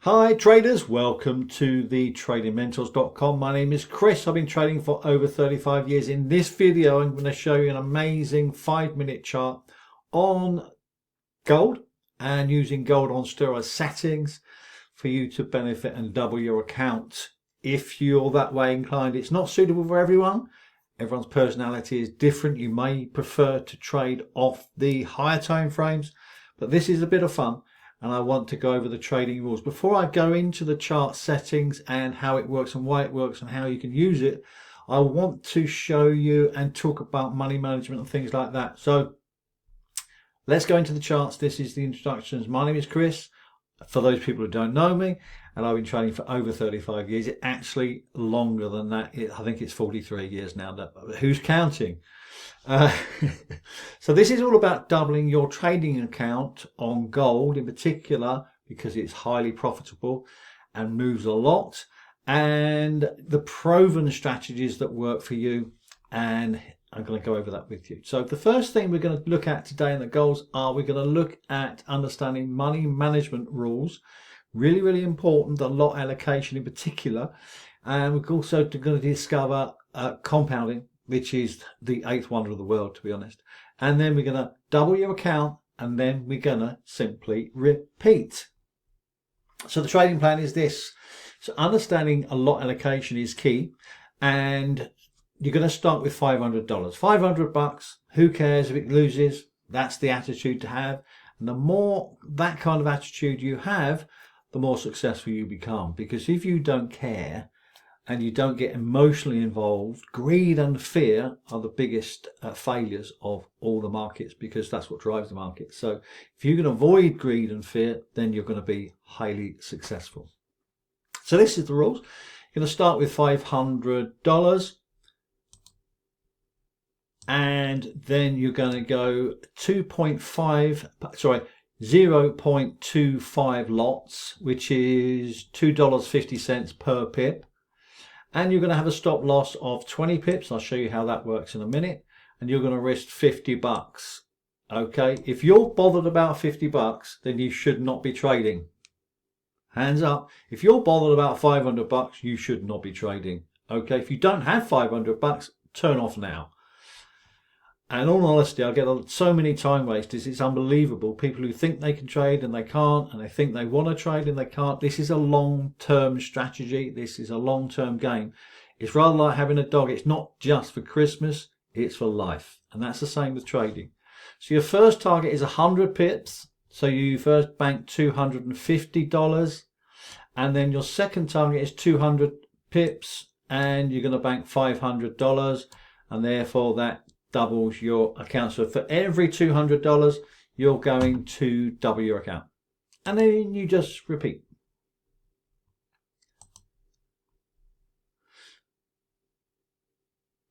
Hi traders, welcome to the tradingmentors.com. My name is Chris. I've been trading for over 35 years. In this video, I'm going to show you an amazing 5-minute chart on gold and using gold on steroid settings for you to benefit and double your account if you're that way inclined. It's not suitable for everyone. Everyone's personality is different. You may prefer to trade off the higher time frames, but this is a bit of fun. And I want to go over the trading rules. Before I go into the chart settings and how it works and why it works and how you can use it, I want to show you and talk about money management and things like that. So let's go into the charts. This is the introductions. My name is Chris, for those people who don't know me, and I've been trading for over 35 years. It's actually longer than that. I think it's 43 years now. Who's counting? So this is all about doubling your trading account on gold in particular, because it's highly profitable and moves a lot, and the proven strategies that work for you, and I'm going to go over that with you. So the first thing we're going to look at today in the goals are we're going to look at understanding money management rules. Really important, the lot allocation in particular, and we're also going to discover compounding, which is the 8th wonder of the world, to be honest. And then we're going to double your account, and then we're going to simply repeat. So the trading plan is this. So understanding a lot allocation is key, and you're going to start with $500. 500 bucks, who cares if it loses? That's the attitude to have. And the more that kind of attitude you have, the more successful you become. Because if you don't care, and you don't get emotionally involved, greed and fear are the biggest failures of all the markets, because that's what drives the market. So if you can avoid greed and fear, then you're going to be highly successful. So this is the rules. You're going to start with $500, and then you're going to go 0.25 lots, which is $2.50 per pip. And you're going to have a stop loss of 20 pips. I'll show you how that works in a minute. And you're going to risk 50 bucks. Okay, if you're bothered about 50 bucks, then you should not be trading. Hands up. If you're bothered about 500 bucks, you should not be trading. Okay, if you don't have 500 bucks, turn off now. And in all honesty, I get so many time wasters. It's unbelievable. People who think they can trade and they can't, and they think they want to trade and they can't. This is a long-term strategy. This is a long-term game. It's rather like having a dog. It's not just for Christmas, it's for life. And that's the same with trading. So your first target is 100 pips. So you first bank $250. And then your second target is 200 pips. And you're going to bank $500. And therefore that doubles your account. So for every $200, you're going to double your account. And then you just repeat.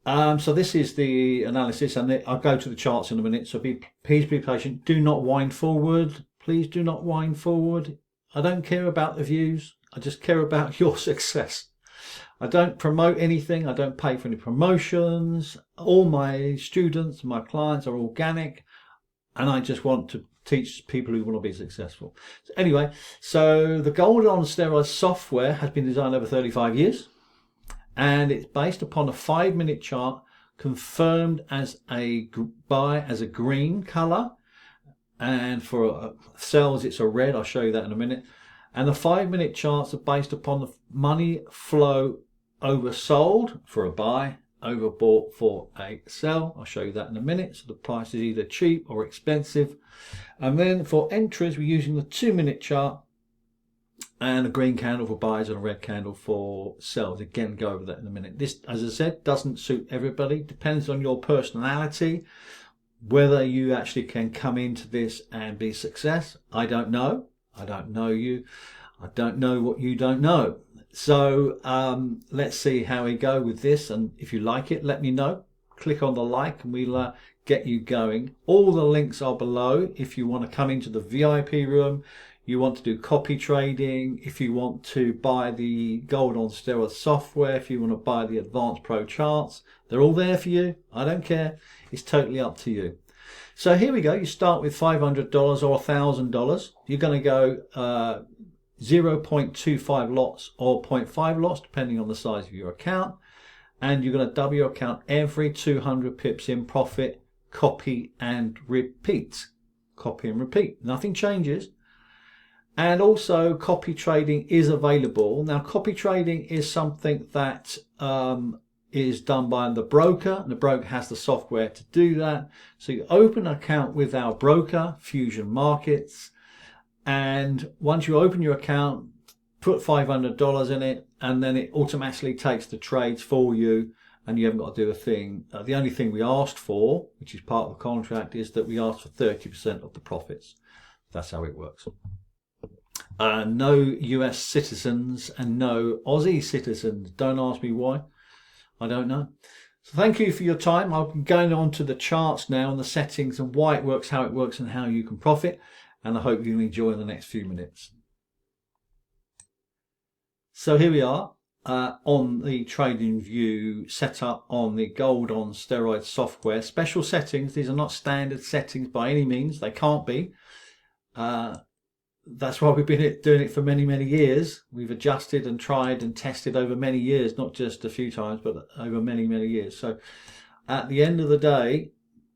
So this is the analysis, and I'll go to the charts in a minute. So please be patient. Do not wind forward. Please do not wind forward. I don't care about the views. I just care about your success. I don't promote anything. I don't pay for any promotions. All my students, my clients are organic, and I just want to teach people who want to be successful. So anyway, so the Gold on Steroids software has been designed over 35 years, and it's based upon a 5-minute chart confirmed as a buy as a green color, and for sells it's a red. I'll show you that in a minute. And the 5-minute charts are based upon the money flow oversold for a buy, overbought for a sell. I'll show you that in a minute. So the price is either cheap or expensive. And then for entries, we're using the 2-minute chart, and a green candle for buys and a red candle for sells. Again, go over that in a minute. This, as I said, doesn't suit everybody. Depends on your personality, whether you actually can come into this and be success. I don't know. I don't know you. I don't know what you don't know. So let's see how we go with this. And if you like it, let me know. Click on the like and we'll get you going. All the links are below. If you want to come into the VIP room, you want to do copy trading, if you want to buy the Gold on Steroids software, if you want to buy the Advanced Pro charts, they're all there for you. I don't care. It's totally up to you. So here we go. You start with $500 or $1,000. You're going to go 0.25 lots or 0.5 lots, depending on the size of your account. And you're going to double your account every 200 pips in profit. Copy and repeat. Copy and repeat. Nothing changes. And also copy trading is available. Now, copy trading is something that is done by the broker, and the broker has the software to do that. So you open an account with our broker, Fusion Markets, and once you open your account, put $500 in it, and then it automatically takes the trades for you, and you haven't got to do a thing. The only thing we asked for, which is part of the contract, is that we asked for 30% of the profits. That's how it works. No US citizens and no Aussie citizens. Don't ask me why. I don't know. So thank you for your time. I'm going on to the charts now and the settings and why it works, how it works, and how you can profit. And I hope you enjoy the next few minutes. So here we are on the TradingView setup on the Gold on Steroids software. Special settings. These are not standard settings by any means. They can't be. That's why we've been doing it for many, many years. We've adjusted and tried and tested over many years, not just a few times, but over many, many years. So at the end of the day,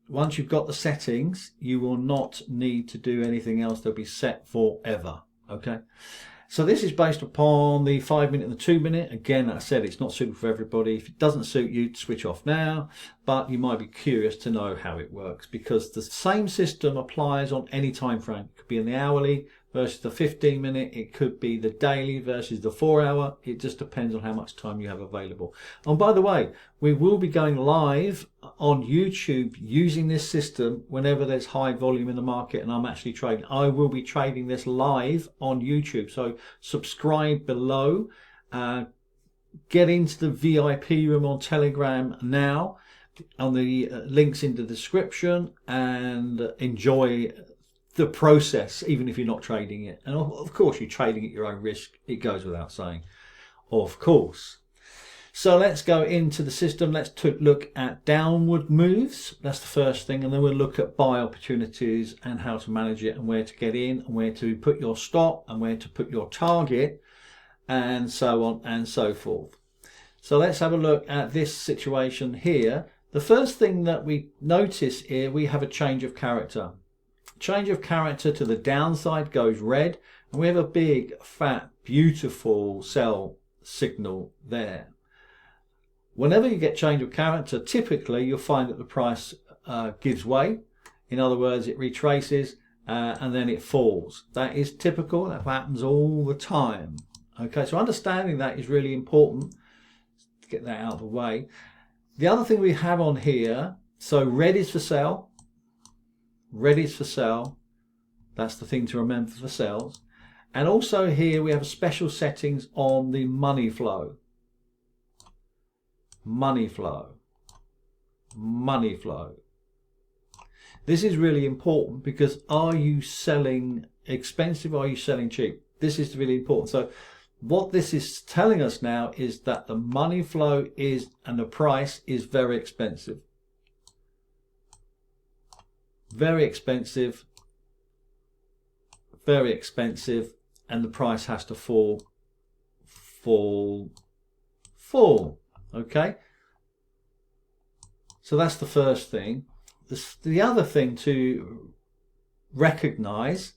once you've got the settings, you will not need to do anything else. They'll be set forever. Okay. So this is based upon the 5-minute and the 2-minute. Again, like I said, it's not suitable for everybody. If it doesn't suit you, switch off now, but you might be curious to know how it works because the same system applies on any time frame. It could be in the hourly versus the 15-minute. It could be the daily versus the 4-hour. It just depends on how much time you have available. And by the way, we will be going live on YouTube using this system whenever there's high volume in the market and I'm actually trading. I will be trading this live on YouTube. So subscribe below. Get into the VIP room on Telegram now on the links in the description and enjoy the process, even if you're not trading it. And of course, you're trading at your own risk. It goes without saying, of course. So let's go into the system. Let's look at downward moves. That's the first thing. And then we'll look at buy opportunities and how to manage it and where to get in and where to put your stop and where to put your target and so on and so forth. So let's have a look at this situation here. The first thing that we notice here, we have a change of character. Change of character to the downside goes red, and we have a big, fat, beautiful sell signal there. Whenever you get change of character, typically you'll find that the price gives way. In other words, it retraces and then it falls. That is typical. That happens all the time. Okay, so understanding that is really important. Let's get that out of the way. The other thing we have on here, so red is for sell. Red is for sell. That's the thing to remember for sells. And also here we have special settings on the money flow. Money flow. Money flow. This is really important because are you selling expensive or are you selling cheap? This is really important. So what this is telling us now is that the money flow is and the price is very expensive. Very expensive, very expensive, and the price has to fall. Okay, so that's the first thing. The other thing to recognize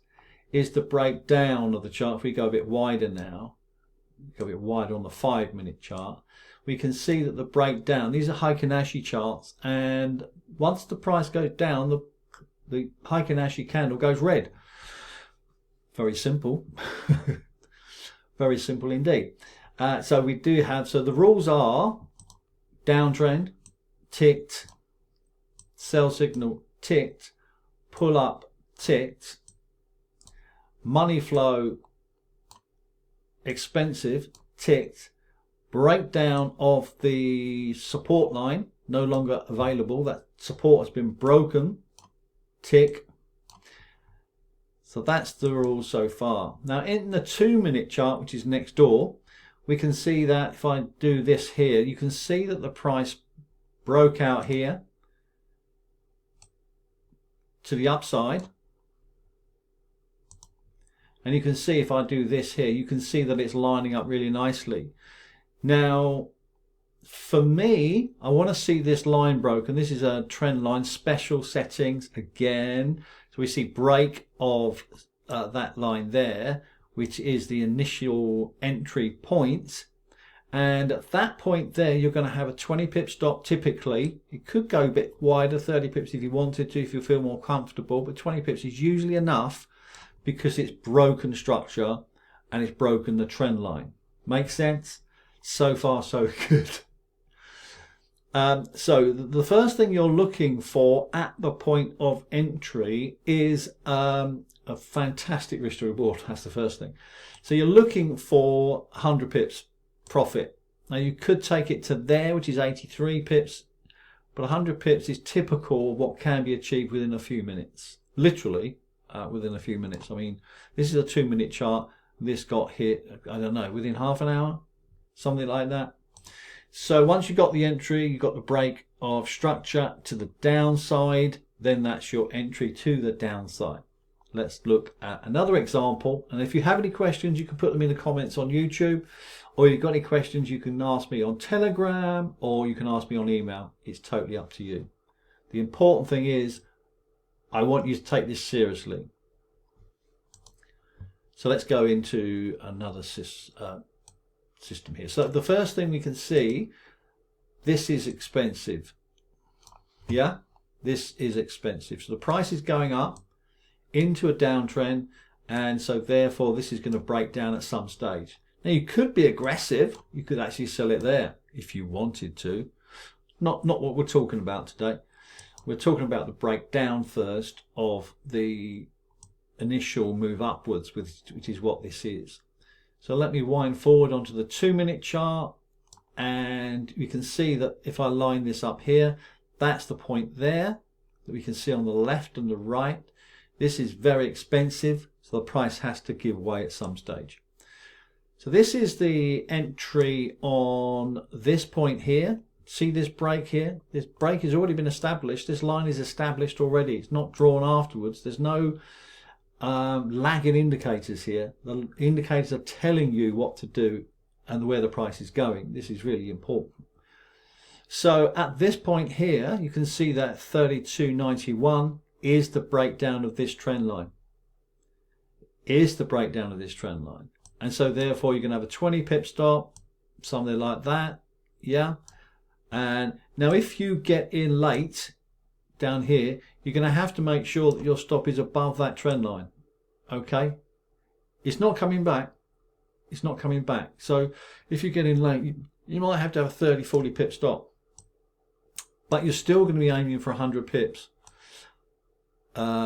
is the breakdown of the chart. If we go a bit wider now, go a bit wider on the 5-minute chart, we can see that the breakdown, these are Heikin Ashi charts, and once the price goes down, the Heikin Ashi candle goes red. Very simple. Very simple indeed. So we do have, so the rules are downtrend, ticked, sell signal, ticked, pull up, ticked, money flow, expensive, ticked, breakdown of the support line, no longer available. That support has been broken. Tick. So that's the rule so far. Now in the 2-minute chart, which is next door, we can see that if I do this here, you can see that the price broke out here to the upside And you can see if I do this here, you can see that it's lining up really nicely. Now, for me, I want to see this line broken. This is a trend line, special settings again. So we see break of that line there, which is the initial entry point. And at that point there, you're going to have a 20 pip stop typically. It could go a bit wider, 30 pips if you wanted to, if you feel more comfortable, but 20 pips is usually enough because it's broken structure and it's broken the trend line. Make sense? So far, so good. So the first thing you're looking for at the point of entry is a fantastic risk to reward. That's the first thing. So you're looking for 100 pips profit. Now you could take it to there, which is 83 pips, but 100 pips is typical of what can be achieved within a few minutes. Literally within a few minutes. I mean, this is a 2-minute chart. This got hit, I don't know, within half an hour, something like that. So once you've got the entry, you've got the break of structure to the downside, then that's your entry to the downside. Let's look at another example. And if you have any questions, you can put them in the comments on YouTube, or if you've got any questions, you can ask me on Telegram, or you can ask me on email. It's totally up to you. The important thing is, I want you to take this seriously. So let's go into another system here. So the first thing we can see, this is expensive. Yeah, this is expensive. So the price is going up into a downtrend, and so therefore this is going to break down at some stage. Now you could be aggressive. You could actually sell it there if you wanted to. Not what we're talking about today. We're talking about the breakdown first of the initial move upwards, which is what this is. So let me wind forward onto the 2-minute chart, and you can see that if I line this up here, that's the point there that we can see on the left and the right. This is very expensive, so the price has to give way at some stage. So this is the entry on this point here. See this break here? This break has already been established. This line is established already. It's not drawn afterwards. There's no lagging indicators here. The indicators are telling you what to do and where the price is going. This is really important. So at this point here, you can see that 32.91 is the breakdown of this trend line. Is the breakdown of this trend line. And so therefore you're going to have a 20 pip stop, something like that. Yeah. And now if you get in late down here, you're going to have to make sure that your stop is above that trend line. Okay. It's not coming back. It's not coming back. So if you get in late, you might have to have a 30, 40 pip stop. But you're still going to be aiming for 100 pips,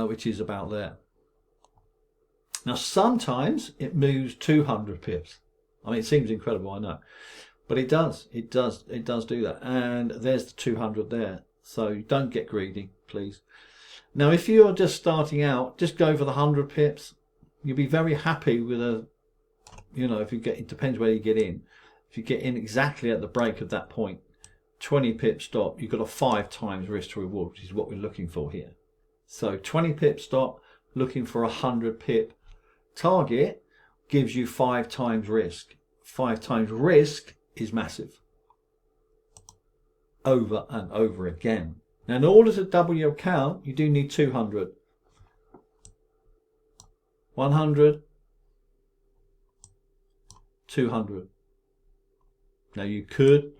which is about there. Now sometimes it moves 200 pips. I mean, it seems incredible, I know. But it does do that. And there's the 200 there. So don't get greedy, please. Now, if you're just starting out, just go for the 100 pips. You'll be very happy with a, if you get, it depends where you get in. If you get in exactly at the break of that point, 20 pip stop, you've got a 5 times risk to reward, which is what we're looking for here. So 20 pip stop, looking for a 100 pip target, gives you 5 times risk. 5 times risk is massive. Over and over again. Now, in order to double your count, you do need 200. 100. 200. Now, you could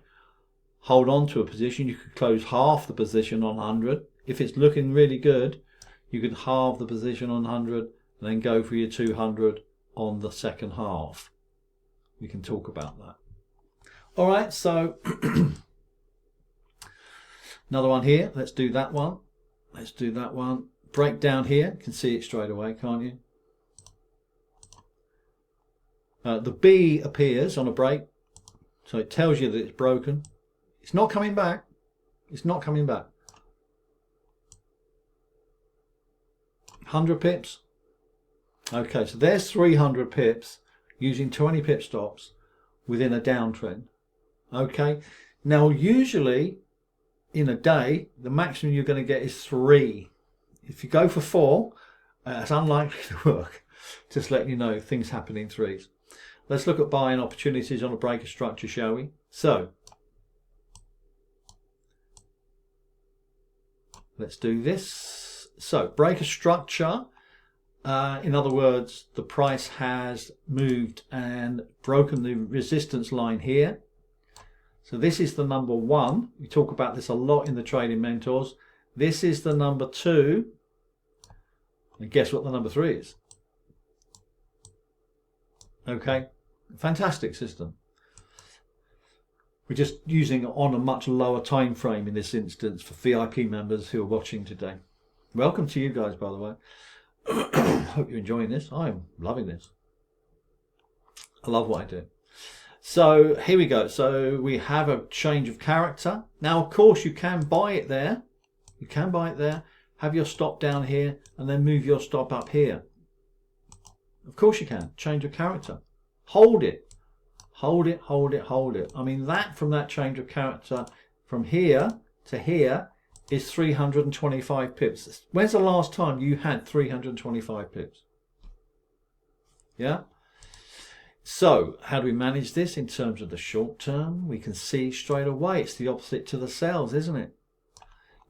hold on to a position. You could close half the position on 100. If it's looking really good, you could halve the position on 100 and then go for your 200 on the second half. We can talk about that. All right, so another one here. Let's do that one. Let's do that one. Breakdown here. You can see it straight away, can't you? The B appears on a break, so it tells you that it's broken. It's not coming back. It's not coming back. 100 pips. Okay, so there's 300 pips using 20 pip stops within a downtrend. Okay, now usually in a day, the maximum you're going to get is 3. If you go for 4, it's unlikely to work. Just letting you know things happen in threes. Let's look at buying opportunities on a breaker structure, shall we? So let's do this. So breaker structure, in other words, the price has moved and broken the resistance line here. So this is the number one. We talk about this a lot in the Trading Mentors. This is the number two. And guess what the number three is? Okay, fantastic system. We're just using it on a much lower time frame in this instance for VIP members who are watching today. Welcome to you guys, by the way. Hope you're enjoying this. I'm loving this. I love what I do. So here we go. So we have a change of character. Now, of course, you can buy it there. You can buy it there. Have your stop down here and then move your stop up here. Of course you can. Change of character. Hold it. Hold it, hold it, hold it. I mean, that from that change of character from here to here is 325 pips. When's the last time you had 325 pips? Yeah? So, how do we manage this in terms of the short term? We can see straight away it's the opposite to the sells, isn't it?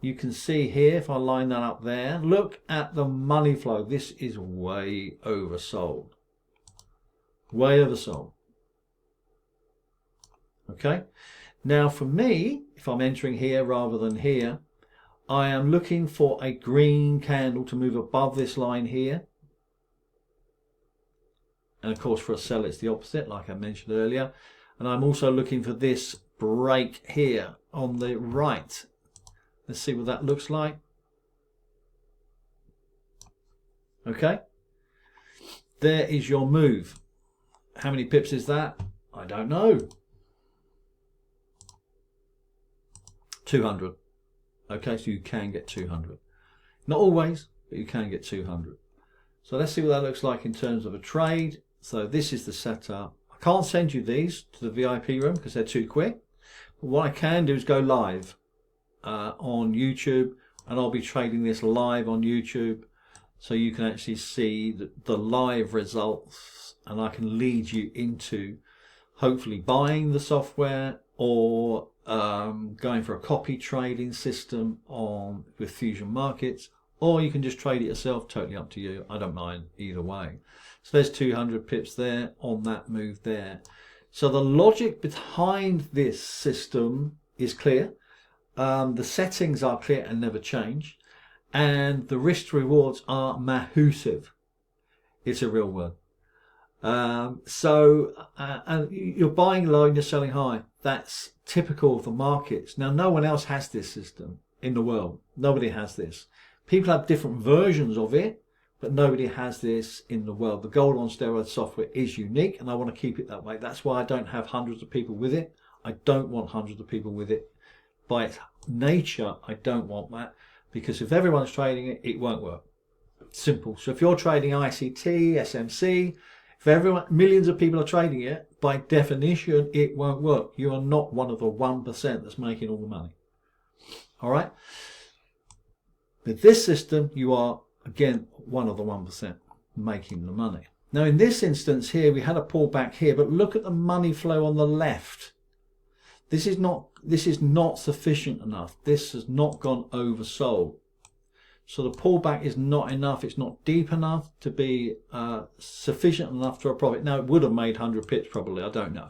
You can see here, if I line that up there, look at the money flow. This is way oversold. Way oversold. Okay? Now for me, if I'm entering here rather than here, I am looking for a green candle to move above this line here. And of course for a sell it's the opposite, like I mentioned earlier. And I'm also looking for this break here on the right. Let's see what that looks like. Okay. There is your move. How many pips is that? I don't know. 200. Okay, so you can get 200. Not always, but you can get 200. So let's see what that looks like in terms of a trade. So this is the setup. I can't send you these to the VIP room because they're too quick. But what I can do is go live on YouTube, and I'll be trading this live on YouTube so you can actually see the live results, and I can lead you into hopefully buying the software or going for a copy trading system with Fusion Markets, or you can just trade it yourself. Totally up to you. I don't mind either way. So there's 200 pips there on that move there. So the logic behind this system is clear. The settings are clear and never change, and the risk to rewards are massive. It's a real word. And you're buying low and you're selling high. That's typical of the markets. Now, no one else has this system in the world. Nobody has this. People have different versions of it, but nobody has this in the world. The Gold on Steroids software is unique, and I want to keep it that way. That's why I don't have hundreds of people with it. I don't want hundreds of people with it. By its nature, I don't want that, because if everyone's trading it, it won't work. Simple. So if you're trading ICT, SMC, if millions of people are trading it, by definition, it won't work. You are not one of the 1% that's making all the money. All right? With this system, you are, again, one of the 1% making the money. Now, in this instance here, we had a pullback here, but look at the money flow on the left. This is not sufficient enough. This has not gone oversold. So the pullback is not enough. It's not deep enough to be sufficient enough for a profit. Now, it would have made 100 pips probably. I don't know.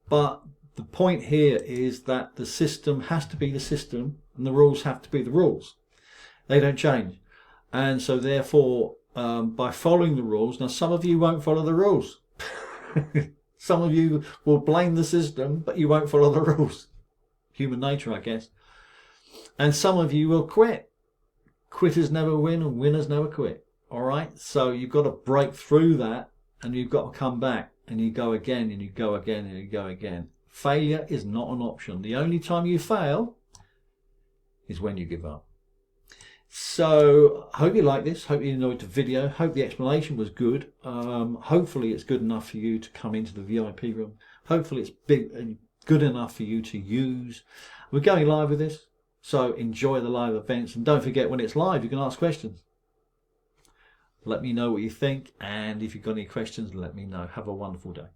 But the point here is that the system has to be the system and the rules have to be the rules. They don't change. And so therefore, by following the rules, now some of you won't follow the rules. Some of you will blame the system, but you won't follow the rules. Human nature, I guess. And some of you will quit. Quitters never win and winners never quit. All right? So you've got to break through that, and you've got to come back, and you go again, and you go again, and you go again. Failure is not an option. The only time you fail is when you give up. So I hope you like this. Hope you enjoyed the video. Hope the explanation was good. Hopefully it's good enough for you to come into the VIP room. Hopefully it's big and good enough for you to use. We're going live with this, so enjoy the live events, and don't forget when it's live you can ask questions. Let me know what you think, and if you've got any questions, let me know. Have a wonderful day.